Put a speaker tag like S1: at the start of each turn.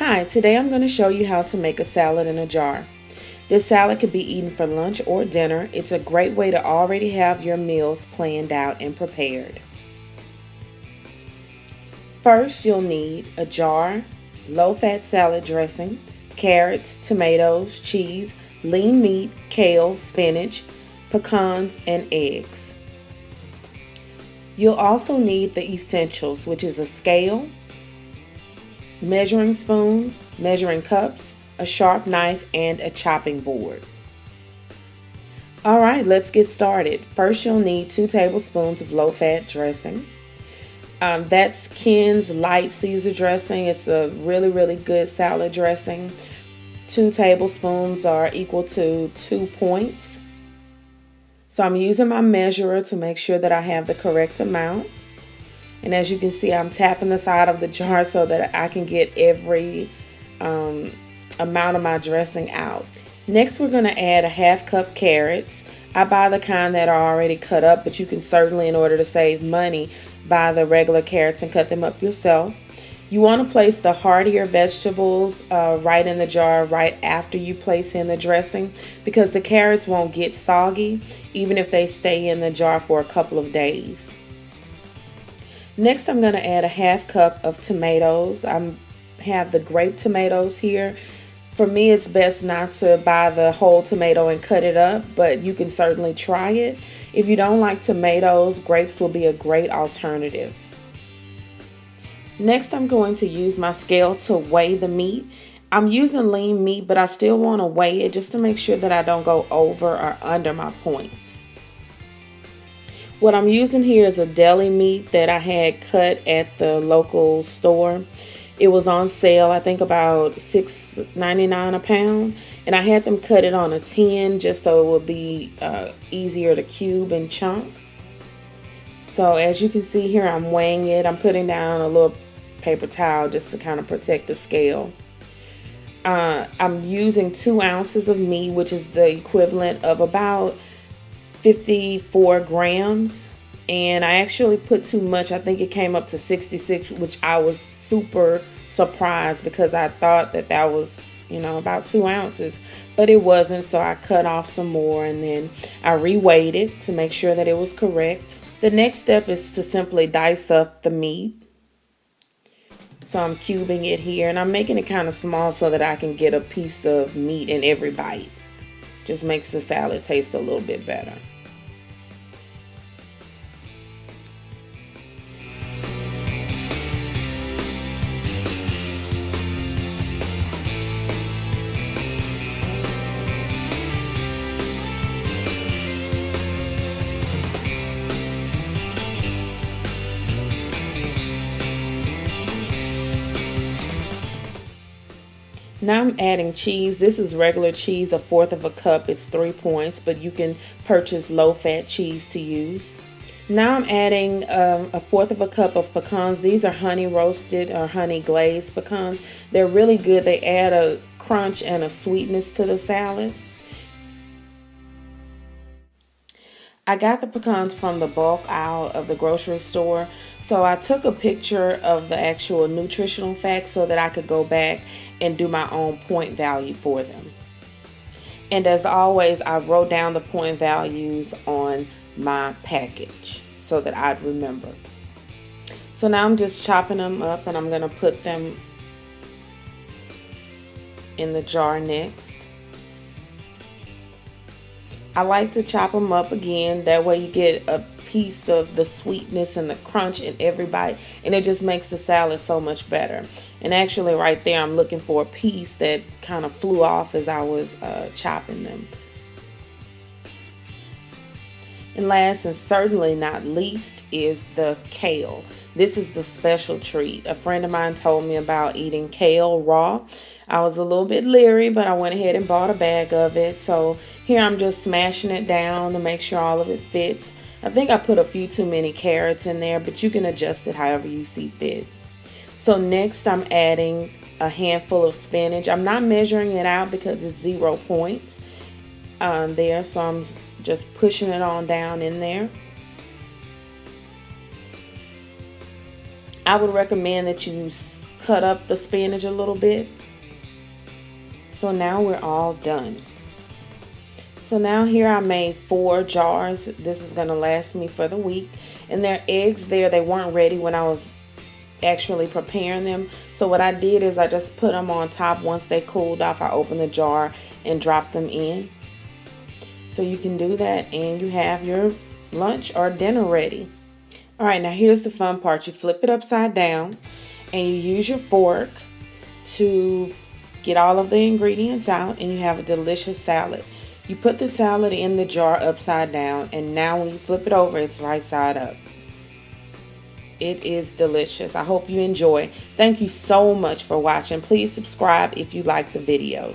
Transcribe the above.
S1: Hi, today I'm going to show you how to make a salad in a jar. This salad could be eaten for lunch or dinner. It's a great way to already have your meals planned out and prepared. First, you'll need a jar, low-fat salad dressing, carrots, tomatoes, cheese, lean meat, kale, spinach, pecans, and eggs. You'll also need the essentials, which is a scale, measuring spoons, measuring cups, a sharp knife, and a chopping board. Alright, let's get started. First, you'll need 2 tablespoons of low-fat dressing. That's Ken's light Caesar dressing. It's a really good salad dressing. 2 tablespoons are equal to 2 points. So I'm using my measurer to make sure that I have the correct amount. And as you can see, I'm tapping the side of the jar so that I can get every amount of my dressing out. Next, we're going to add a 1/2 cup carrots. I buy the kind that are already cut up, but you can certainly, in order to save money, buy the regular carrots and cut them up yourself. You want to place the heartier vegetables right in the jar right after you place in the dressing, because the carrots won't get soggy even if they stay in the jar for a couple of days. Next, I'm going to add a 1/2 cup of tomatoes. I have the grape tomatoes here. For me, it's best not to buy the whole tomato and cut it up, but you can certainly try it. If you don't like tomatoes, grapes will be a great alternative. Next, I'm going to use my scale to weigh the meat. I'm using lean meat, but I still want to weigh it just to make sure that I don't go over or under my points. What I'm using here is a deli meat that I had cut at the local store. It was on sale, I think about $6.99 a pound, and I had them cut it on a tin just so it would be easier to cube and chunk. So as you can see here, I'm weighing it. I'm putting down a little paper towel just to kind of protect the scale. I'm using 2 ounces of meat, which is the equivalent of about 54 grams, and I actually put too much. I think it came up to 66, which I was super surprised because I thought that that was, about 2 ounces, but it wasn't. So I cut off some more and then I reweighed it to make sure that it was correct. The next step is to simply dice up the meat. So I'm cubing it here, and I'm making it kind of small so that I can get a piece of meat in every bite. Just makes the salad taste a little bit better. Now I'm adding cheese. This is regular cheese, 1/4 cup. It's 3 points, but you can purchase low-fat cheese to use. Now I'm adding 1/4 cup of pecans. These are honey roasted or honey glazed pecans. They're really good. They add a crunch and a sweetness to the salad. I got the pecans from the bulk aisle of the grocery store, so I took a picture of the actual nutritional facts so that I could go back and do my own point value for them. And as always, I wrote down the point values on my package so that I'd remember. So now I'm just chopping them up, and I'm going to put them in the jar next. I like to chop them up again. That way you get a piece of the sweetness and the crunch in every bite, and it just makes the salad so much better. And actually right there, I'm looking for a piece that kind of flew off as I was chopping them. And last and certainly not least is the kale. This is the special treat. A friend of mine told me about eating kale raw. I was a little bit leery, but I went ahead and bought a bag of it. So here I'm just smashing it down to make sure all of it fits. I think I put a few too many carrots in there, but you can adjust it however you see fit. So next I'm adding a handful of spinach. I'm not measuring it out because it's 0 points there, so I'm just pushing it on down in there. I would recommend that you cut up the spinach a little bit. So now we're all done. So now here I made 4 jars. This is going to last me for the week. And there are eggs there. They weren't ready when I was actually preparing them. So what I did is I just put them on top. Once they cooled off, I opened the jar and dropped them in. So you can do that and you have your lunch or dinner ready. Alright, now here's the fun part. You flip it upside down and you use your fork to get all of the ingredients out, and you have a delicious salad. You put the salad in the jar upside down, and now when you flip it over, it's right side up. It is delicious. I hope you enjoy. Thank you so much for watching. Please subscribe if you like the video.